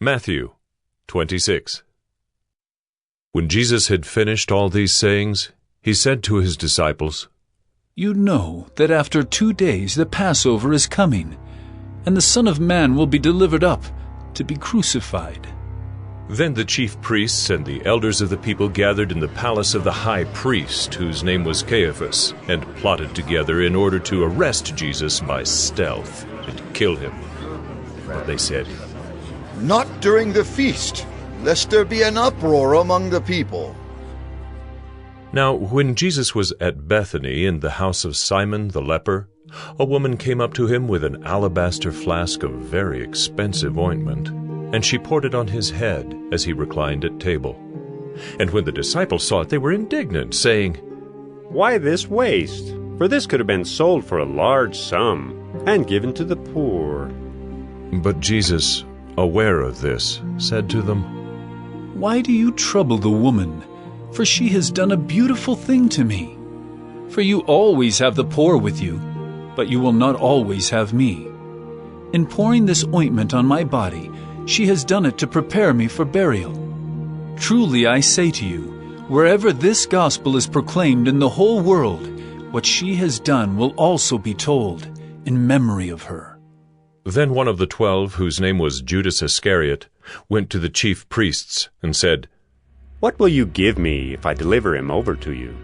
Matthew 26. When Jesus had finished all these sayings, he said to his disciples, "You know that after 2 days the Passover is coming, and the Son of Man will be delivered up to be crucified." Then the chief priests and the elders of the people gathered in the palace of the high priest, whose name was Caiaphas, and plotted together in order to arrest Jesus by stealth and kill him. But they said, "Not during the feast, lest there be an uproar among the people." Now when Jesus was at Bethany in the house of Simon the leper, a woman came up to him with an alabaster flask of very expensive ointment, and she poured it on his head as he reclined at table. And when the disciples saw it, they were indignant, saying, "Why this waste? For this could have been sold for a large sum and given to the poor." But Jesus, aware of this, said to them, "Why do you trouble the woman? For she has done a beautiful thing to me. For you always have the poor with you, but you will not always have me. In pouring this ointment on my body, she has done it to prepare me for burial. Truly I say to you, wherever this gospel is proclaimed in the whole world, what she has done will also be told in memory of her." Then one of the 12, whose name was Judas Iscariot, went to the chief priests and said, "What will you give me if I deliver him over to you?"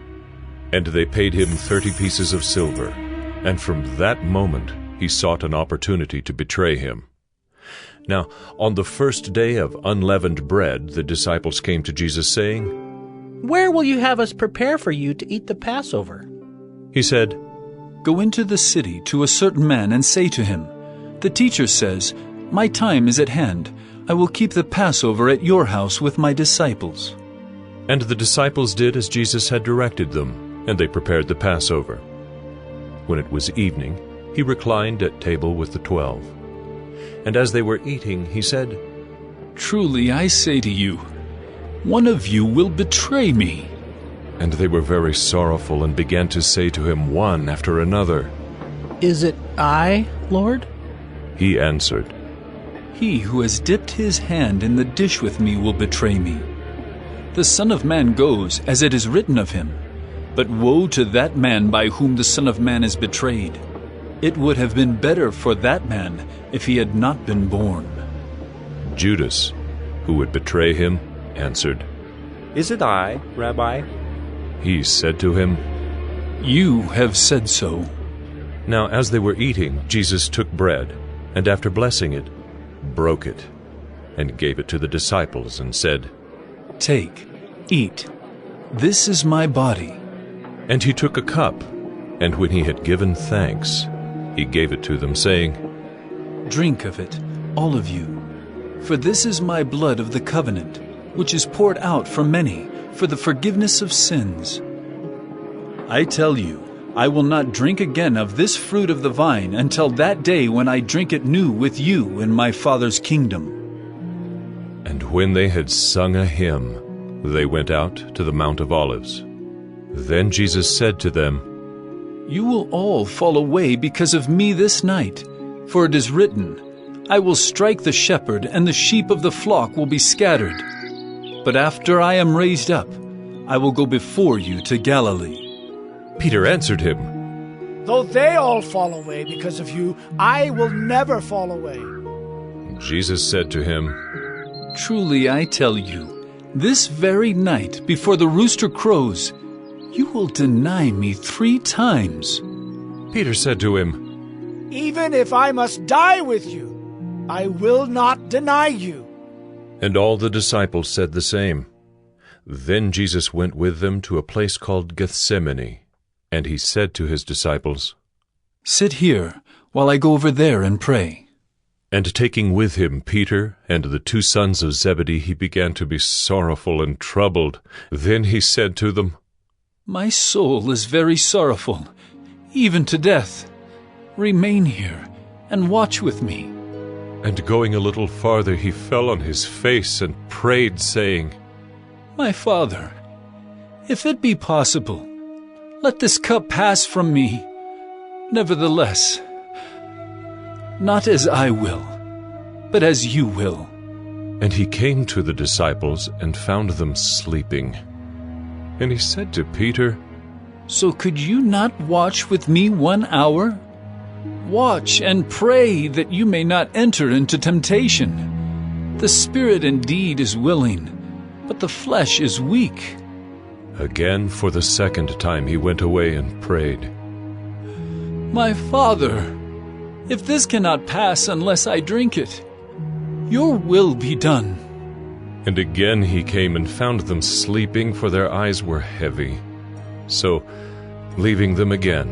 And they paid him 30 pieces of silver, and from that moment he sought an opportunity to betray him. Now, on the first day of unleavened bread, the disciples came to Jesus, saying, "Where will you have us prepare for you to eat the Passover?" He said, "Go into the city to a certain man and say to him, 'The teacher says, my time is at hand. I will keep the Passover at your house with my disciples.'" And the disciples did as Jesus had directed them, and they prepared the Passover. When it was evening, he reclined at table with the 12. And as they were eating, he said, "Truly I say to you, one of you will betray me." And they were very sorrowful and began to say to him one after another, "Is it I, Lord?" He answered, "He who has dipped his hand in the dish with me will betray me. The Son of Man goes as it is written of him, but woe to that man by whom the Son of Man is betrayed. It would have been better for that man if he had not been born." Judas, who would betray him, answered, "Is it I, Rabbi?" He said to him, "You have said so." Now as they were eating, Jesus took bread, and after blessing it, broke it, and gave it to the disciples, and said, "Take, eat. This is my body." And he took a cup, and when he had given thanks, he gave it to them, saying, "Drink of it, all of you. For this is my blood of the covenant, which is poured out for many for the forgiveness of sins. I tell you, I will not drink again of this fruit of the vine until that day when I drink it new with you in my Father's kingdom." And when they had sung a hymn, they went out to the Mount of Olives. Then Jesus said to them, "You will all fall away because of me this night, for it is written, I will strike the shepherd, and the sheep of the flock will be scattered. But after I am raised up, I will go before you to Galilee." Peter answered him, "Though they all fall away because of you, I will never fall away." Jesus said to him, "Truly I tell you, this very night before the rooster crows, you will deny me 3 times. Peter said to him, "Even if I must die with you, I will not deny you." And all the disciples said the same. Then Jesus went with them to a place called Gethsemane, and he said to his disciples, "Sit here while I go over there and pray." And taking with him Peter and the 2 sons of Zebedee, he began to be sorrowful and troubled. Then he said to them, My soul is very sorrowful, even to death. Remain here and watch with me." And going a little farther, he fell on his face and prayed, saying, "My Father, if it be possible, let this cup pass from me. Nevertheless, not as I will, but as you will." And he came to the disciples and found them sleeping. And he said to Peter, So could you not watch with me 1 hour? Watch and pray that you may not enter into temptation. The spirit indeed is willing, but the flesh is weak. Again, for the second time, he went away and prayed, My Father, if this cannot pass unless I drink it, your will be done. And again he came and found them sleeping, for their eyes were heavy. So, leaving them again,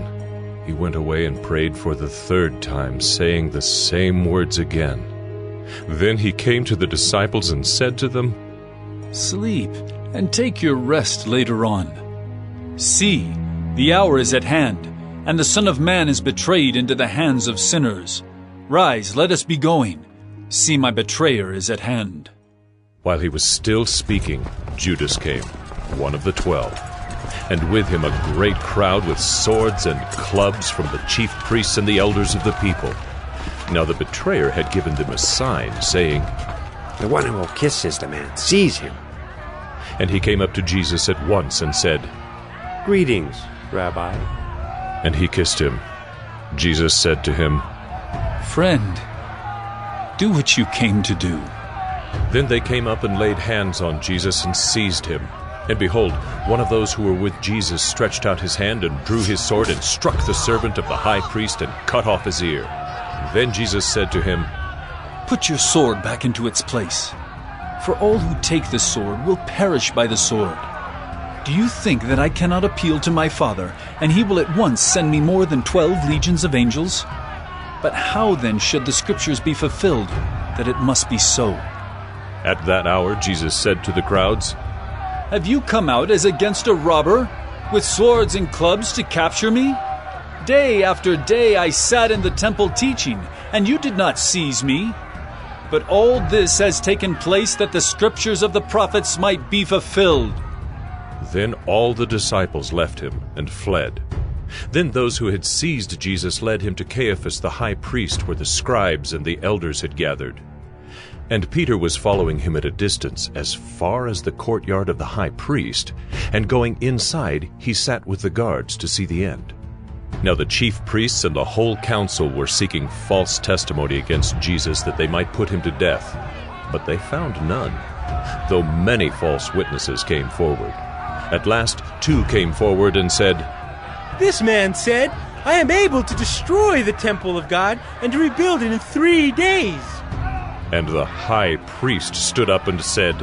he went away and prayed for the third time, saying the same words again. Then he came to the disciples and said to them, Sleep and take your rest later on. See, the hour is at hand, and the Son of Man is betrayed into the hands of sinners. Rise, let us be going. See, my betrayer is at hand. While he was still speaking, Judas came, one of the 12, and with him a great crowd with swords and clubs from the chief priests and the elders of the people. Now the betrayer had given them a sign, saying, The one who will kiss is the man. Seize him. And he came up to Jesus at once and said, Greetings, Rabbi. And he kissed him. Jesus said to him, Friend, do what you came to do. Then they came up and laid hands on Jesus and seized him. And behold, one of those who were with Jesus stretched out his hand and drew his sword and struck the servant of the high priest and cut off his ear. Then Jesus said to him, Put your sword back into its place, for all who take the sword will perish by the sword. Do you think that I cannot appeal to my Father, and he will at once send me more than 12 legions of angels? But how then should the Scriptures be fulfilled, that it must be so? At that hour Jesus said to the crowds, Have you come out as against a robber, with swords and clubs to capture me? Day after day I sat in the temple teaching, and you did not seize me. But all this has taken place that the Scriptures of the prophets might be fulfilled. Then all the disciples left him and fled. Then those who had seized Jesus led him to Caiaphas the high priest, where the scribes and the elders had gathered. And Peter was following him at a distance, as far as the courtyard of the high priest, and going inside he sat with the guards to see the end. Now the chief priests and the whole council were seeking false testimony against Jesus, that they might put him to death. But they found none, though many false witnesses came forward. At last 2 came forward and said, This man said, I am able to destroy the temple of God and to rebuild it in 3 days. And the high priest stood up and said,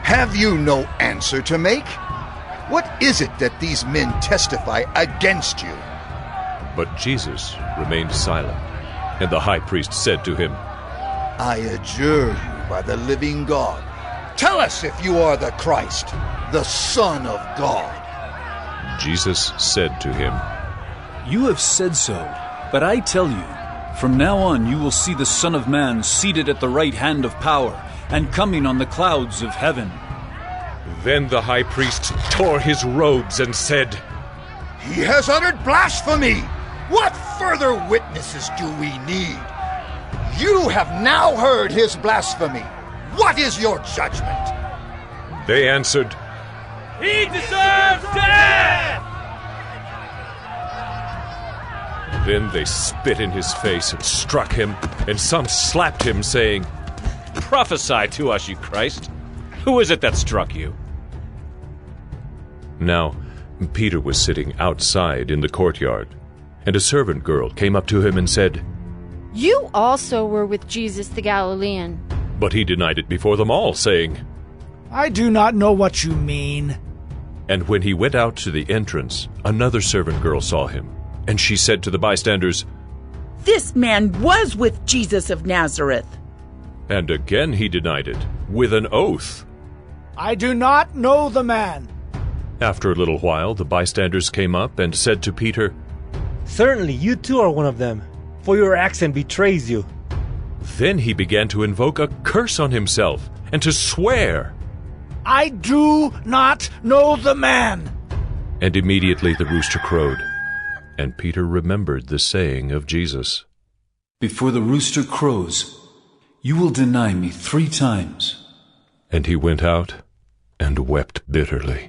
Have you no answer to make? What is it that these men testify against you? But Jesus remained silent. And the high priest said to him, I adjure you by the living God, tell us if you are the Christ, the Son of God. Jesus said to him, You have said so, but I tell you, from now on you will see the Son of Man seated at the right hand of power, and coming on the clouds of heaven. Then the high priest tore his robes and said, He has uttered blasphemy! What further witnesses do we need? You have now heard his blasphemy. What is your judgment? They answered, He deserves death! Then they spit in his face and struck him, and some slapped him, saying, Prophesy to us, you Christ. Who is it that struck you? Now Peter was sitting outside in the courtyard, and a servant girl came up to him and said, You also were with Jesus the Galilean. But he denied it before them all, saying, I do not know what you mean. And when he went out to the entrance, another servant girl saw him, and she said to the bystanders, This man was with Jesus of Nazareth. And again he denied it, with an oath. I do not know the man. After a little while, the bystanders came up and said to Peter, Certainly you too are one of them, for your accent betrays you. Then he began to invoke a curse on himself and to swear. I do not know the man. And immediately the rooster crowed, and Peter remembered the saying of Jesus. Before the rooster crows, you will deny me 3 times. And he went out and wept bitterly.